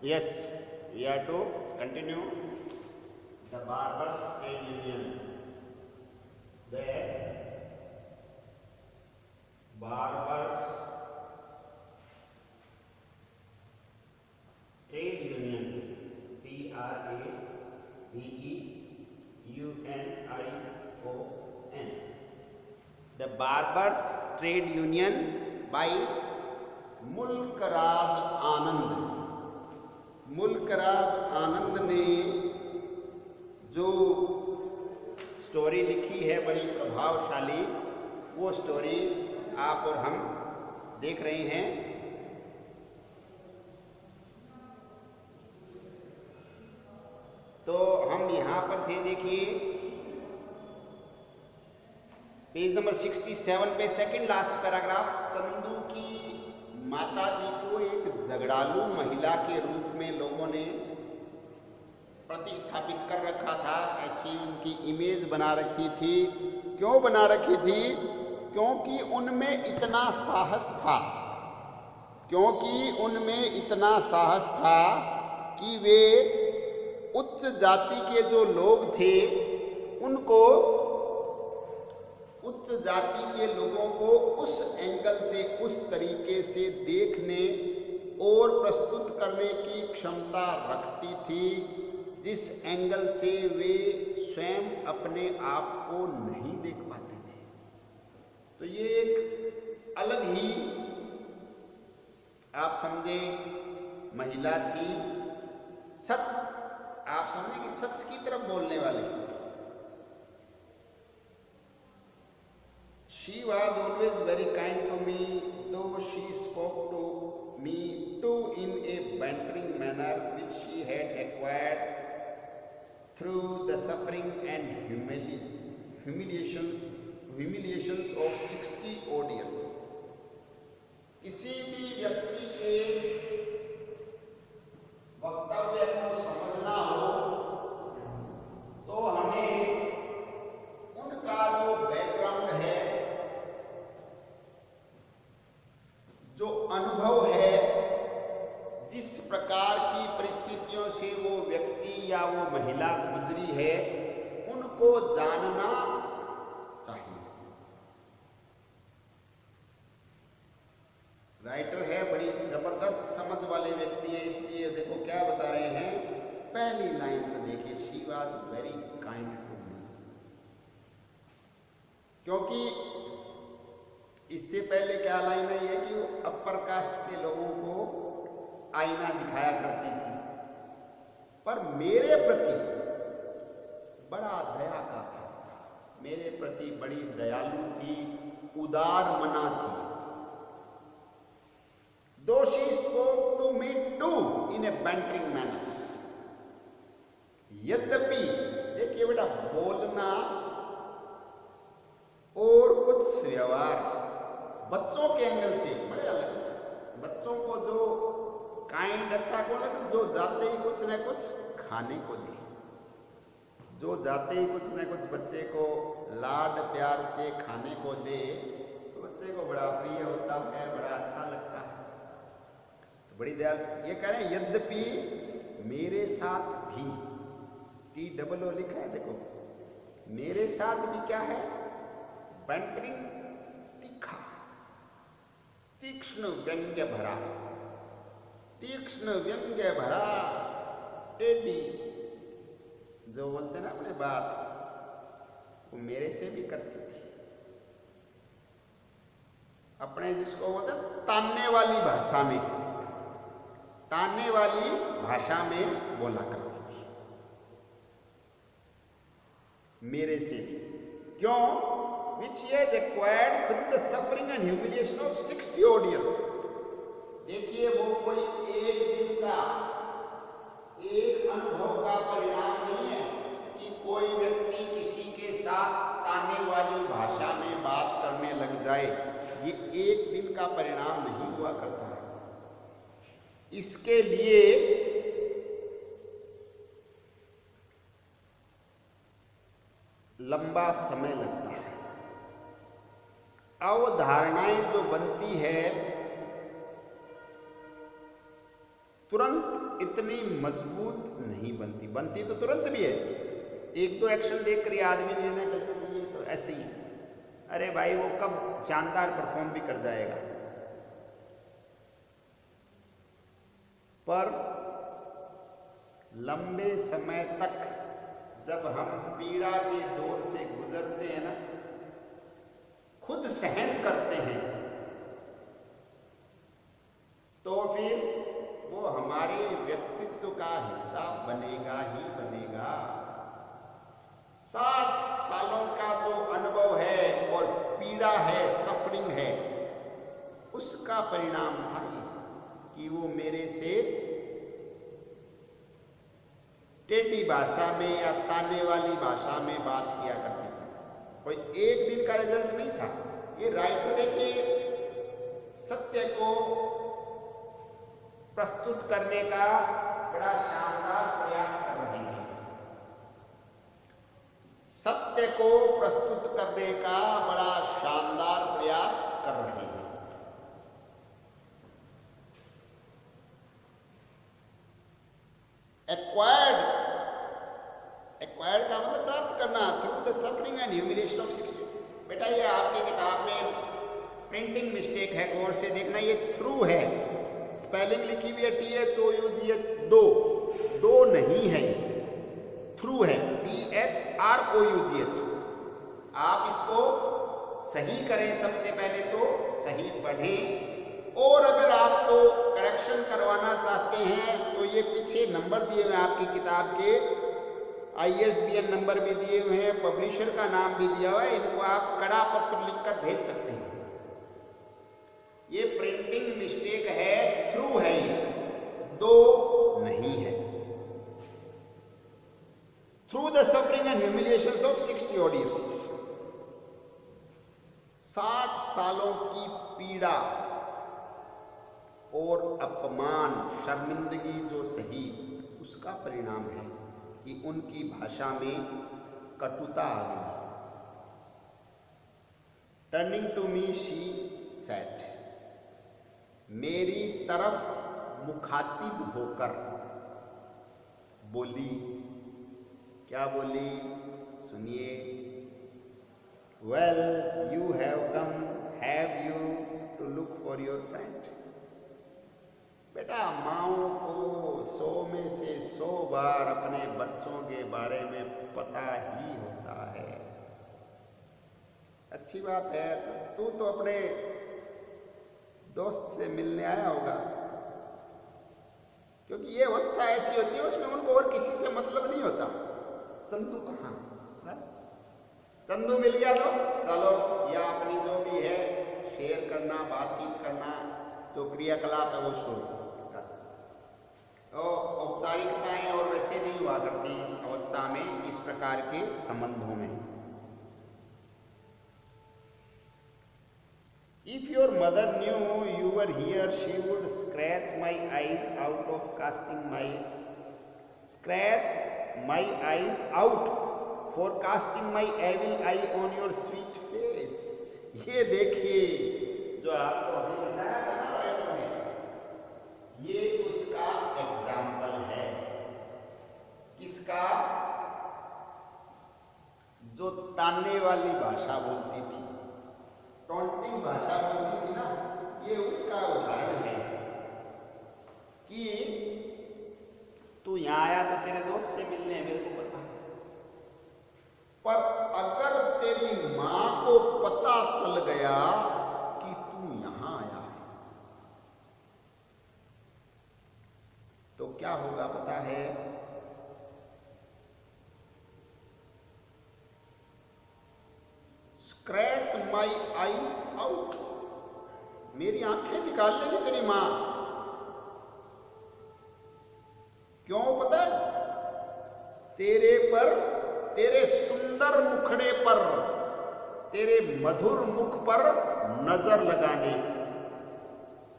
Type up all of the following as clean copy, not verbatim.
Yes, we are to continue the Barbers Trade Union. The Barbers Trade Union, BRAVEUNION. The Barbers Trade Union by Mulk Raj आनंद। मुल्कराज आनंद ने जो story लिखी है बड़ी प्रभावशाली, वो स्टोरी आप और हम देख रहे हैं। तो हम यहाँ पर थे, देखिए पेज नंबर 67 पे सेकंड लास्ट पैराग्राफ। चंदू की माता जी को एक झगड़ालू महिला के रूप में लोगों ने प्रतिस्थापित कर रखा था, ऐसी उनकी इमेज बना रखी थी। क्यों बना रखी थी? क्योंकि उनमें इतना साहस था, कि वे उच्च जाति के जो लोग थे उनको, उच्च जाति के लोगों को उस एंगल से, उस तरीके से देखने और प्रस्तुत करने की क्षमता रखती थी जिस एंगल से वे स्वयं अपने आप को नहीं देख पाते थे। तो ये एक अलग ही, आप समझे, महिला थी। सच, आप समझे कि सच की तरफ बोलने वाले। She was always very kind to me, though she spoke to me too in a bantering manner which she had acquired through the suffering and humiliations of 60 odd years. किसी भी व्यक्ति के वक्तव्य को समझना हो तो हमें उनका जो बैकग्राउंड है, जो अनुभव है, जिस प्रकार की परिस्थितियों से वो व्यक्ति या वो महिला गुजरी है, उनको जानना चाहिए। राइटर है, बड़ी जबरदस्त समझ वाले व्यक्ति है, इसलिए देखो क्या बता रहे हैं। पहली लाइन तो देखिए, she was very kind to me. क्योंकि इससे पहले क्या लाइन है ये कि वो अपर कास्ट के लोगों को आईना दिखाया करती थी, पर मेरे प्रति बड़ा दया का भाव था, मेरे प्रति बड़ी दयालु थी, उदार मना थी। Though she spoke to me too in a bantering manner, यद्यपि, देखिए बेटा, बोलना और कुछ व्यवहार बच्चों के एंगल से बड़े अलग। बच्चों को जो काइंड अच्छा को लगे, जो जाते ही कुछ न कुछ खाने को दे, जो जाते ही कुछ न कुछ बच्चे को लाड प्यार से खाने को दे, तो बच्चे को बड़ा प्रिय होता है, बड़ा अच्छा लगता है। तो बड़ी दयाल, ये कह रहे हैं यद्यपि मेरे साथ भी, TOO लिखा है, देखो मेरे साथ भी क्या है, बैंटरिंग, तीखा, तीक्ष्ण व्यंग्य भरा, टेढ़ी, जो बोलते ना अपने बात, वो मेरे से भी करती थी। अपने जिसको बोलते तानने वाली भाषा में बोला करती थी, मेरे से भी। क्यों? Which she has acquired through the suffering and humiliation of 60 odd years. देखिए, वो कोई एक दिन का, एक अनुभव का परिणाम नहीं है कि कोई व्यक्ति किसी के साथ ताने वाली भाषा में बात करने लग जाए। ये एक दिन का परिणाम नहीं हुआ करता है, इसके लिए लंबा समय लगता है। अवधारणाएं जो बनती है तुरंत इतनी मजबूत नहीं बनती, बनती तो तुरंत भी है। एक दो एक्शन देखकर ये आदमी निर्णय करते ये तो ऐसे ही, अरे भाई वो कब शानदार परफॉर्म भी कर जाएगा। पर लंबे समय तक जब हम पीड़ा के दौर से गुजरते हैं ना, खुद सहन करते हैं, तो फिर वो हमारे व्यक्तित्व का हिस्सा बनेगा ही बनेगा। 60 सालों का जो अनुभव है और पीड़ा है, सफरिंग है, उसका परिणाम था ये कि वो मेरे से टेढ़ी भाषा में या ताने वाली भाषा में बात किया करती थी। कोई एक दिन का रिजल्ट नहीं था। ये राइटर देखिए सत्य को प्रस्तुत करने का बड़ा शानदार प्रयास कर रहे हैं। सत्य को प्रस्तुत करने का बड़ा शानदार प्रयास कर रहे हैं। एक्वायर्ड का मतलब प्राप्त करना, through the suffering and humiliation of 60। बेटा ये आपकी किताब में प्रिंटिंग मिस्टेक है, गौर से देखना, ये थ्रू है, स्पेलिंग लिखी हुई है THOUGH, दो नहीं है, थ्रू है, THROUGH। आप इसको सही करें, सबसे पहले तो सही पढ़ें, और अगर आपको करेक्शन करवाना चाहते हैं तो ये पीछे नंबर दिए हुए हैं आपकी किताब के, ISBN नंबर भी दिए हुए हैं, पब्लिशर का नाम भी दिया हुआ है, इनको आप कड़ा पत्र लिखकर भेज सकते हैं। ये प्रिंटिंग मिस्टेक है, थ्रू है, ये दो नहीं है। Through the suffering and humiliations of 60 odd years, 60 सालों की पीड़ा और अपमान, शर्मिंदगी जो सही, उसका परिणाम है कि उनकी भाषा में कटुता आ गई। Turning to me she said, मेरी तरफ मुखातिब होकर बोली। क्या बोली? सुनिए। Well you have come, have you to look for your friend. बेटा माओ को 100 में से 100 बार अपने बच्चों के बारे में पता ही होता है। अच्छी बात है, तू तो अपने दोस्त से मिलने आया होगा, क्योंकि ये अवस्था ऐसी होती है उसमें उनको और किसी से मतलब नहीं होता। चंदू कहाँ? बस चंदू मिल गया तो चलो, या अपनी जो भी है शेयर करना, बातचीत करना, जो क्रियाकलाप है वो शुरू। बस तो औपचारिकताएं और वैसे नहीं हुआ करती इस अवस्था में, इस प्रकार के संबंधों में। If your mother knew you were here, she would scratch my eyes out for casting my evil eye on your sweet face. ये देखिए जो आपको अभी बताया था ना राइटर ने, ये उसका एग्जाम्पल है। किसका? जो ताने वाली भाषा बोलती थी, टॉन्टिंग भाषा बोलती थी ना, ये उसका उदाहरण है कि तू यहाँ आया तो तेरे दोस्त से मिलने, मेरे को पता है, पर अगर तेरी माँ को पता चल गया कि तू यहाँ आया है तो क्या होगा पता है? स्क्रैच माई आईज आउट, मेरी आंखें निकाल लेगी तेरी मां। क्यों पता है? तेरे पर, तेरे सुंदर मुखड़े पर, तेरे मधुर मुख पर नजर लगाने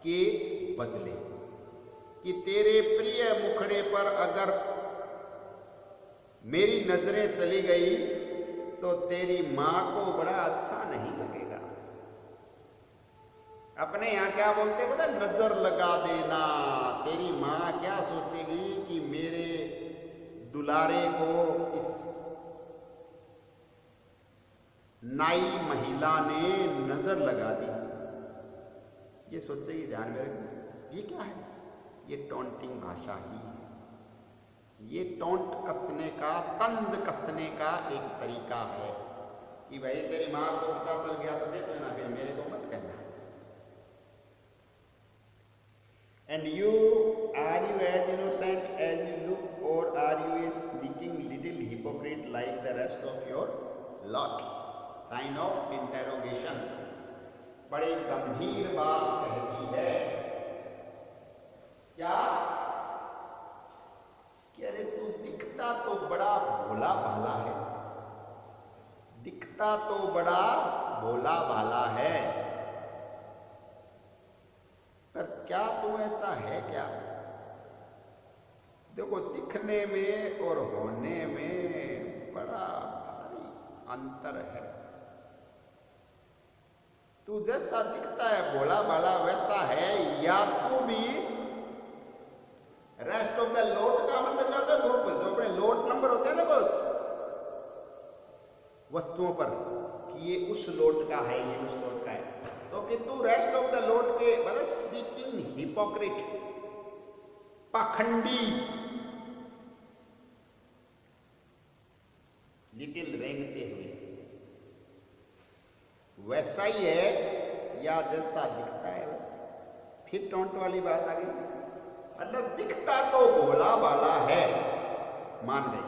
के बदले, कि तेरे प्रिय मुखड़े पर अगर मेरी नजरें चली गई तो तेरी मां को बड़ा अच्छा नहीं लगेगा। अपने यहाँ क्या बोलते पता, नजर लगा देना। तेरी माँ क्या सोचेगी कि मेरे दुलारे को इस नाई महिला ने नजर लगा दी, ये सोचेगी। ध्यान में रखना, ये क्या है, ये टॉन्टिंग भाषा ही है। ये टॉन्ट कसने का, तंज कसने का एक तरीका है कि भाई तेरी माँ को पता चल गया तो देख लेना, फिर मेरे को मत कहना। And you, are you as innocent as you look, or are you a sneaking little hypocrite like the rest of your lot? Sign of interrogation. बड़े गंभीर बात कहती है। क्या? कि अरे तू दिखता तो बड़ा भोला भाला है, दिखता तो बड़ा भोला भाला है, पर क्या तू ऐसा है क्या? देखो, दिखने में और होने में बड़ा भारी अंतर है। तू जैसा दिखता है भोला भाला वैसा है, या तू भी रेस्ट ऑफ द लोट का मतलब क्या होता है, ग्रुप जो अपने लोट नंबर होते हैं ना बहुत वस्तुओं पर, कि ये उस लोट का है, ये उस लोट का है, तो कि तू रेस्ट ऑफ द लोट के मतलब स्पीकिंग हिपोक्रिट, पाखंडी, लिटिल रेंगते हुए वैसा ही है, या जैसा दिखता है वैसा। फिर टोंट वाली बात आ गई, मतलब दिखता तो भोला भाला है, मान गए,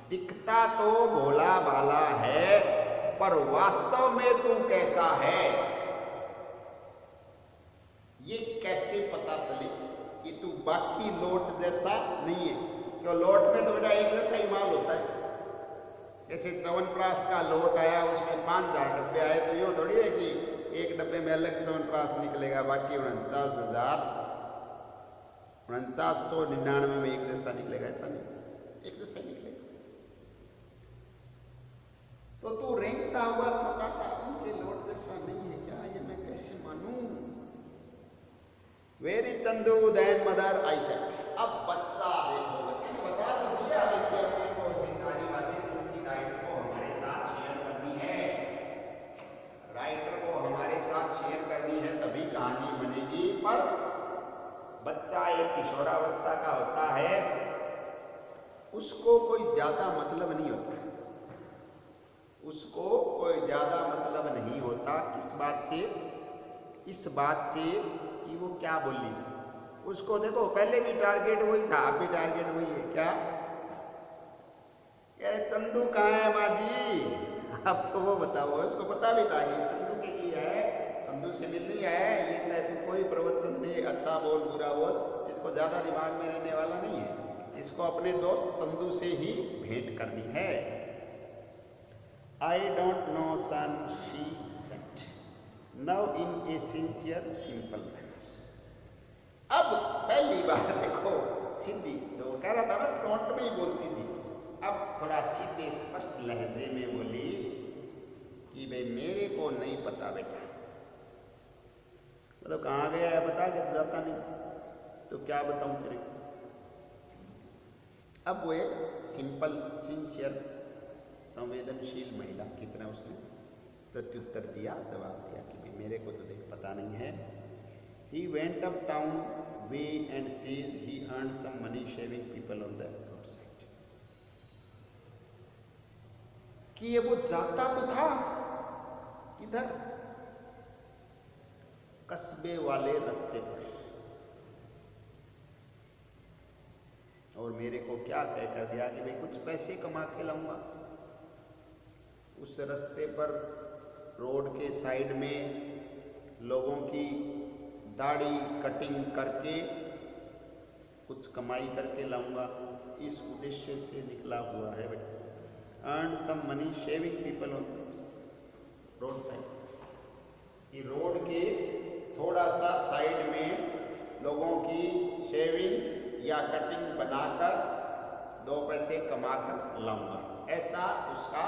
दिखता तो भोला भाला है, पर वास्तव में तू कैसा है ये कैसे पता चले कि तू बाकी लोट जैसा नहीं है? क्यों, लोट में तो बेटा एक जैसा ही माल होता है। जैसे च्यवनप्राश का लोट आया, उसमें 5000 डब्बे आए, तो यूँ थोड़ी है कि एक डब्बे में अलग च्यवनप्राश निकलेगा, बाकी 49,999 में एक जैसा निकलेगा, ऐसा नहीं, एक जैसा ही निकलेगा। तो तू रेंगता हुआ छोटा सा उनके लोट जैसा नहीं है क्या? ये मैं कैसे मानूं? Very Chandu then mother I said. अब बच्चा देखो, बच्चे ने बता तो दिया, लेकिन अपने को उसी सारी बातें चूंकि राइटर को हमारे साथ शेयर करनी है, राइटर को हमारे साथ शेयर करनी है तभी कहानी बनेगी। पर बच्चा एक किशोरावस्था का होता है, उसको कोई ज्यादा मतलब नहीं होता, उसको कोई ज्यादा मतलब नहीं होता। किस बात से? इस बात से कि वो क्या बोली। उसको देखो, पहले भी टारगेट वही था, अब भी टारगेट वही है। क्या कह रहे, चंदू कहाँ है माँ जी? अब तो वो बताओ, उसको पता भी था कि चंदू के की है, चंदू से मिलनी है, ये चाहे तू कोई प्रवचन दे, अच्छा बोल बुरा बोल, इसको ज्यादा दिमाग में रहने वाला नहीं है, इसको अपने दोस्त चंदू से ही भेंट करनी है। I don't know son, she said, now in a sincere simple manner। अब पहली बार देखो, सीधी जो कह रहा था ना टोंट में ही बोलती थी, अब थोड़ा सीधे स्पष्ट लहजे में बोली कि भाई मेरे को नहीं पता बेटा। मतलब कहाँ गया है बता के तो जाता नहीं, तो क्या बताऊं तेरे को। अब वो एक सिंपल सिंसियर संवेदनशील महिला की तरह उसने प्रत्युत्तर दिया, जवाब दिया कि भाई मेरे को तो देख पता नहीं है। He went up town way and says he earned some money shaving people on the roadside। कि ये वो जाता तो था किधर? कस्बे वाले रास्ते पर, और मेरे को क्या तय कर दिया कि भाई कुछ पैसे कमा के लाऊंगा। उस रास्ते पर रोड के साइड में लोगों की दाढ़ी कटिंग करके कुछ कमाई करके लाऊंगा, इस उद्देश्य से निकला हुआ है बेटा। Earn some money shaving people on road side, कि रोड के थोड़ा सा साइड में लोगों की शेविंग या कटिंग बनाकर 2 पैसे कमाकर लाऊंगा, ऐसा उसका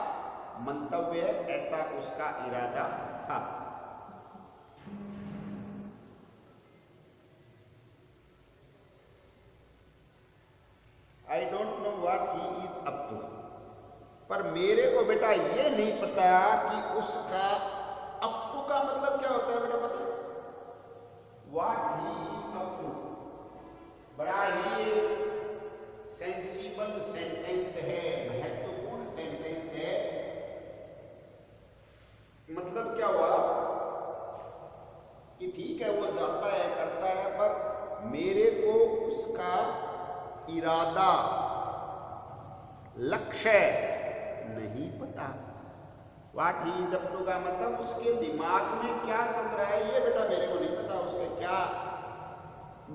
मंतव्य, ऐसा उसका इरादा था। I don't know what he is up to. पर मेरे को बेटा ये नहीं पता कि उसका अप टू का मतलब क्या होता है बेटा, पता है? What he is up to बड़ा ही सेंसिबल सेंटेंस है, महत्वपूर्ण सेंटेंस है। मतलब क्या हुआ कि ठीक है वो जाता है करता है, पर मेरे को उसका इरादा लक्ष्य नहीं पता। What he is up to का मतलब उसके दिमाग में क्या चल रहा है ये बेटा मेरे को नहीं पता। उसके क्या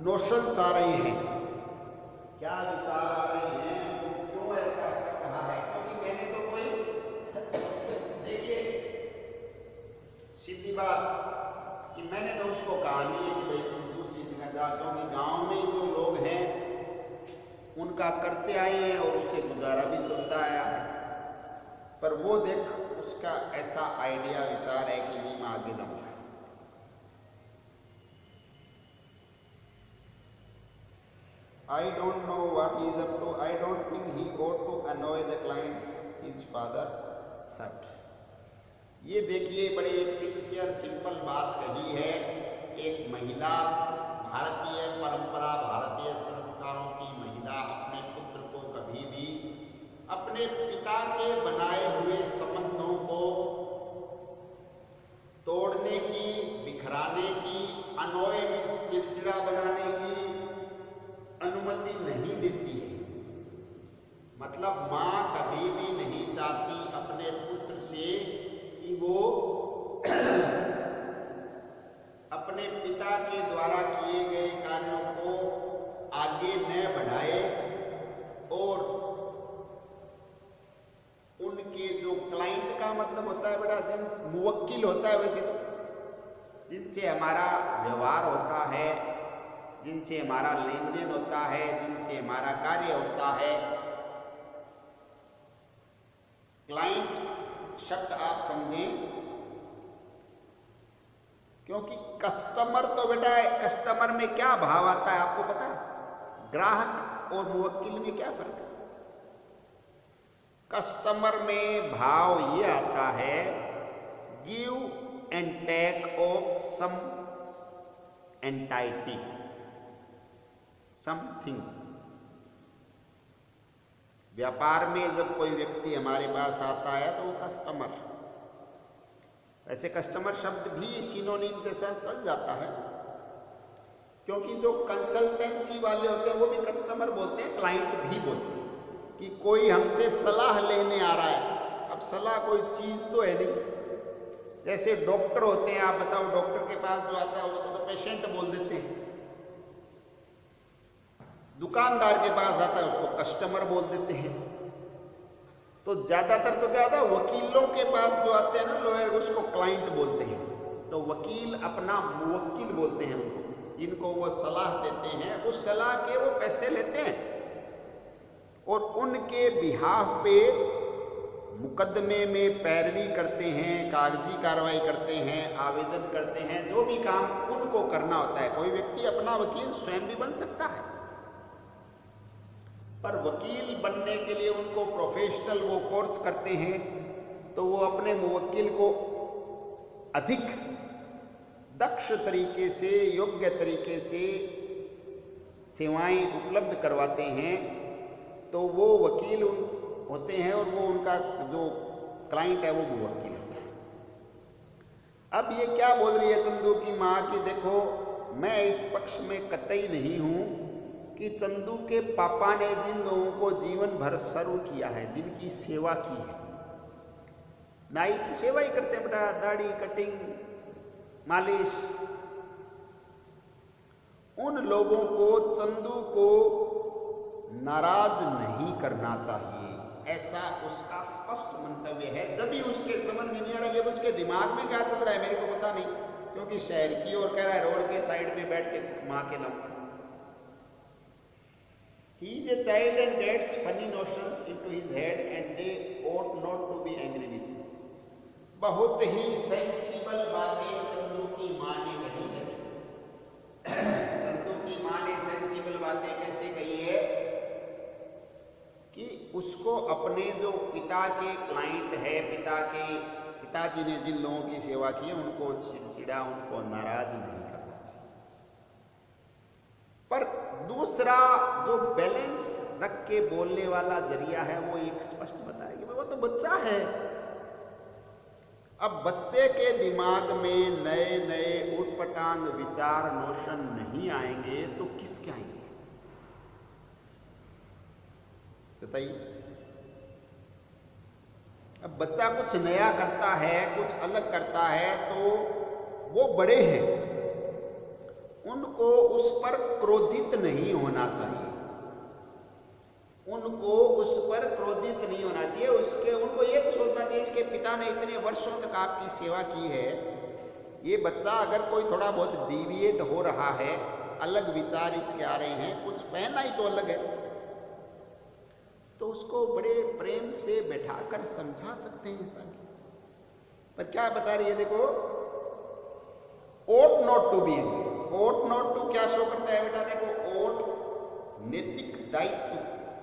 नोशंस आ रहे हैं, क्या विचार आ रहे हैं, वो क्यों ऐसा कर रहा है। क्योंकि मैंने तो कोई देखिए सीधी बात कि मैंने तो उसको कहा नहीं है कि भाई तुम दूसरी जगह जा, क्योंकि गांव में जो लोग हैं उनका करते आए हैं और उससे गुजारा भी चलता आया है। पर वो देख उसका ऐसा आइडिया विचार है कि नहीं मैं आगे जाऊंगा। I don't know what he is up to. I don't think he ought to annoy the clients, his father said. ये देखिए बड़ी एक सिंसियर सिंपल बात कही है। एक महिला, भारतीय परंपरा भारतीय संस्कारों की महिला अपने पुत्र को कभी भी अपने पिता के बनाए हुए संबंधों को तोड़ने की, बिखराने की, अनोए में चिड़चिड़ा बनाने की अनुमति नहीं देती है। मतलब माँ कभी भी नहीं चाहती अपने पुत्र से कि वो अपने पिता के द्वारा किए गए कार्यों को आगे न बढ़ाए और उनके जो क्लाइंट का मतलब होता है बेटा, जिन मुवक्किल होता है वैसे तो, जिनसे हमारा व्यवहार होता है, जिनसे हमारा लेन देन होता है, जिनसे हमारा कार्य होता है। क्लाइंट शब्द आप समझें, क्योंकि कस्टमर तो बेटा कस्टमर में क्या भाव आता है आपको पता है? ग्राहक और मुवक्किल में क्या फर्क है? कस्टमर में भाव ये आता है give and take of some entity, something. व्यापार में जब कोई व्यक्ति हमारे पास आता है तो वो कस्टमर, वैसे कस्टमर शब्द भी सिनोनिम के साथ चल जाता है, क्योंकि जो कंसल्टेंसी वाले होते हैं वो भी कस्टमर बोलते हैं, क्लाइंट भी बोलते हैं। कि कोई हमसे सलाह लेने आ रहा है, अब सलाह कोई चीज तो है नहीं। जैसे डॉक्टर होते हैं, आप बताओ डॉक्टर के पास जो आता है उसको तो पेशेंट बोल देते हैं। दुकानदार के पास आता है उसको कस्टमर बोल देते हैं। तो ज्यादातर तो क्या होता है, वकीलों के पास जो आते हैं ना लॉयर, उसको क्लाइंट बोलते हैं। तो वकील अपना मुवक्किल बोलते हैं उनको, जिनको वो सलाह देते हैं, उस सलाह के वो पैसे लेते हैं और उनके बिहाफ पे मुकदमे में पैरवी करते हैं, कागजी कार्रवाई करते हैं, आवेदन करते हैं, जो भी काम उनको करना होता है। कोई व्यक्ति अपना वकील स्वयं भी बन सकता है, पर वकील बनने के लिए उनको प्रोफेशनल वो कोर्स करते हैं, तो वो अपने मुवक्किल को अधिक दक्ष तरीके से, योग्य तरीके से सेवाएं उपलब्ध करवाते हैं। तो वो वकील होते हैं और वो उनका जो क्लाइंट है वो मुवक्किल होता है। अब ये क्या बोल रही है चंदू की माँ कि देखो मैं इस पक्ष में कतई नहीं हूँ कि चंदू के पापा ने जिन लोगों को जीवन भर सर्व किया है, जिनकी सेवा की है, नाई तो सेवा ही करते हैं बेटा, दाढ़ी कटिंग मालिश, उन लोगों को चंदू को नाराज नहीं करना चाहिए, ऐसा उसका स्पष्ट मंतव्य है। जब भी उसके समझ में नहीं आ रहा, जब उसके दिमाग में क्या चल रहा है मेरे को पता नहीं, क्योंकि शहर की ओर कह रहा है, रोड के साइड पे बैठ के माँ के नाम। He is a child and gets funny notions into his head and they ought not to be angry with him. बहुत ही सेंसिबल बातें चंदू की माँ ने कही है। चंदू की माँ ने सेंसिबल बातें कैसे कही है उसको अपने जो पिता के क्लाइंट है, पिताजी ने जिन लोगों की सेवा की है उनको चिड़चिड़ा, उनको नाराज नहीं करना चाहिए। पर दूसरा जो बैलेंस रख के बोलने वाला जरिया है वो एक स्पष्ट बताया कि वो तो बच्चा है। अब बच्चे के दिमाग में नए नए उटपटांग विचार नोशन नहीं आएंगे तो किसके आएंगे बताइए। अब बच्चा कुछ नया करता है, कुछ अलग करता है, तो वो बड़े हैं, उनको उस पर क्रोधित नहीं होना चाहिए, उनको उस पर क्रोधित नहीं होना चाहिए। उनको ये सोचना चाहिए इसके पिता ने इतने वर्षों तक आपकी सेवा की है, ये बच्चा अगर कोई थोड़ा बहुत डिविएट हो रहा है, अलग विचार इसके आ रहे हैं, कुछ पहना ही तो अलग है, तो उसको बड़े प्रेम से बैठाकर समझा सकते हैं सर। पर क्या बता रही है देखो, ought not to be angry। ought not to क्या शो करता है बेटा देखो, ought नैतिक दायित्व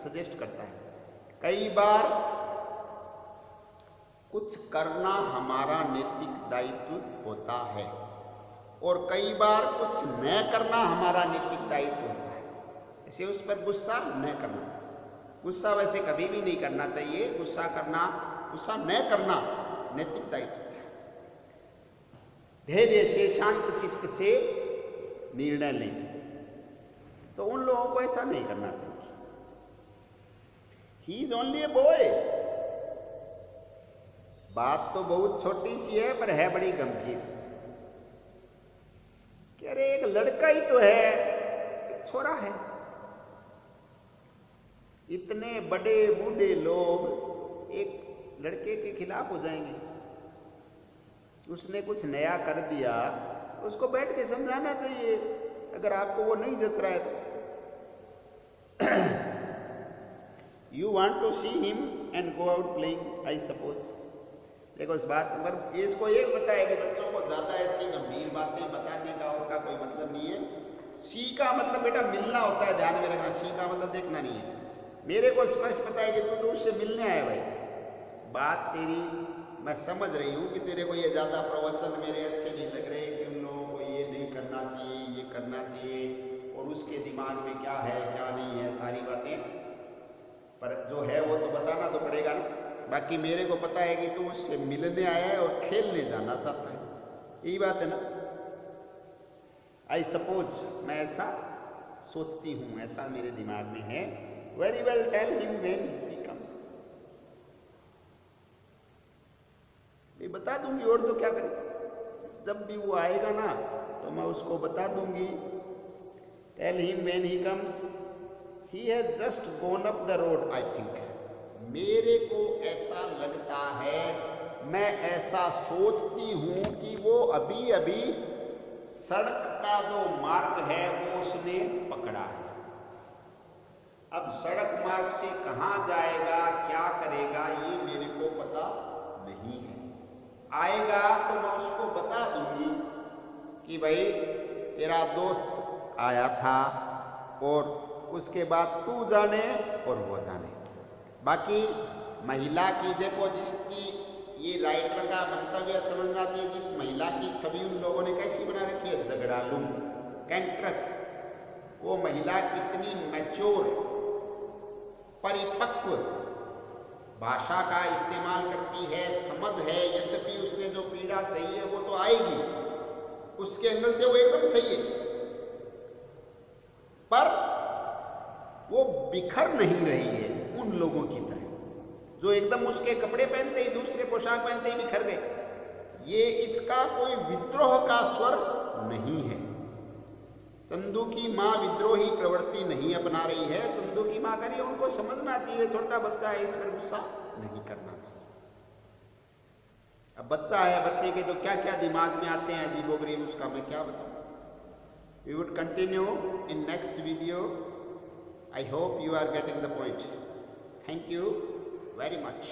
सजेस्ट करता है। कई बार कुछ करना हमारा नैतिक दायित्व होता है और कई बार कुछ न करना हमारा नैतिक दायित्व होता है। ऐसे उस पर गुस्सा न करना, गुस्सा वैसे कभी भी नहीं करना चाहिए, गुस्सा न करना नैतिक दायित्व होता है। धैर्य से, शांत चित्त से निर्णय लें, तो उन लोगों को ऐसा नहीं करना चाहिए। He is only a boy. बात तो बहुत छोटी सी है पर है बड़ी गंभीर। कि अरे एक लड़का ही तो है, एक छोरा है। इतने बड़े बूढ़े लोग एक लड़के के खिलाफ हो जाएंगे। उसने कुछ नया कर दिया, उसको बैठ के समझाना चाहिए अगर आपको वो नहीं जच रहा है तो। You want to see him and go out playing, I suppose. देखो इस बात पर इसको ये पता है कि बच्चों को ज़्यादा ऐसी गंभीर बातें बताने का और का कोई मतलब नहीं है। सी का मतलब बेटा मिलना होता है, ध्यान में रखना। सी का मतलब देखना नहीं है। मेरे को स्पष्ट पता है कि तू तो उससे मिलने आया भाई, बात तेरी मैं समझ रही हूँ कि तेरे को ये ज़्यादा प्रवचन मेरे अच्छे नहीं लग रहे कि उन लोगों को ये नहीं करना चाहिए, ये करना चाहिए, और उसके दिमाग में क्या है क्या नहीं है सारी बातें, पर जो है वो तो बताना तो पड़ेगा ना। बाकी मेरे को पता है कि तू उससे मिलने आया है और खेलने जाना चाहता है, यही बात है ना। आई सपोज, मैं ऐसा सोचती हूँ, ऐसा मेरे दिमाग में है। Very well, tell him when he comes. मैं बता दूंगी, और तो क्या करें। जब भी वो आएगा ना तो मैं उसको बता दूंगी। Tell him when he comes, he has just gone up the road I think. मेरे को ऐसा लगता है, मैं ऐसा सोचती हूँ कि वो अभी अभी सड़क का जो मार्ग है वो उसने पकड़ा है। अब सड़क मार्ग से कहाँ जाएगा, क्या करेगा, ये मेरे को पता नहीं है। आएगा तो मैं उसको बता दूंगी कि भाई तेरा दोस्त आया था, और उसके बाद तू जाने और वो जाने। बाकी महिला की देखो, जिसकी ये राइटर का मंतव्य समझना चाहिए, जिस महिला की छवि उन लोगों ने कैसी बना रखी है, झगड़ालू, कैंट्रस। वो महिला कितनी मैच्योर, परिपक्व भाषा का इस्तेमाल करती है, समझ है। यद्यपि उसने जो पीड़ा सही है वो तो आएगी, उसके एंगल से वो एकदम सही है, पर वो बिखर नहीं रही है उन लोगों की तरह जो एकदम उसके कपड़े पहनते ही, दूसरे पोशाक पहनते ही बिखर गए। ये इसका कोई विद्रोह का स्वर नहीं है। चंदू की माँ विद्रोही प्रवृत्ति नहीं अपना रही है। चंदू की माँ करिए, उनको समझना चाहिए छोटा बच्चा है, इस पर गुस्सा नहीं करना चाहिए। अब बच्चा है, बच्चे के तो क्या क्या दिमाग में आते हैं अजीबोगरीब, उसका मैं क्या बताऊं। We would continue in next video. I hope you are getting the point. Thank you very much.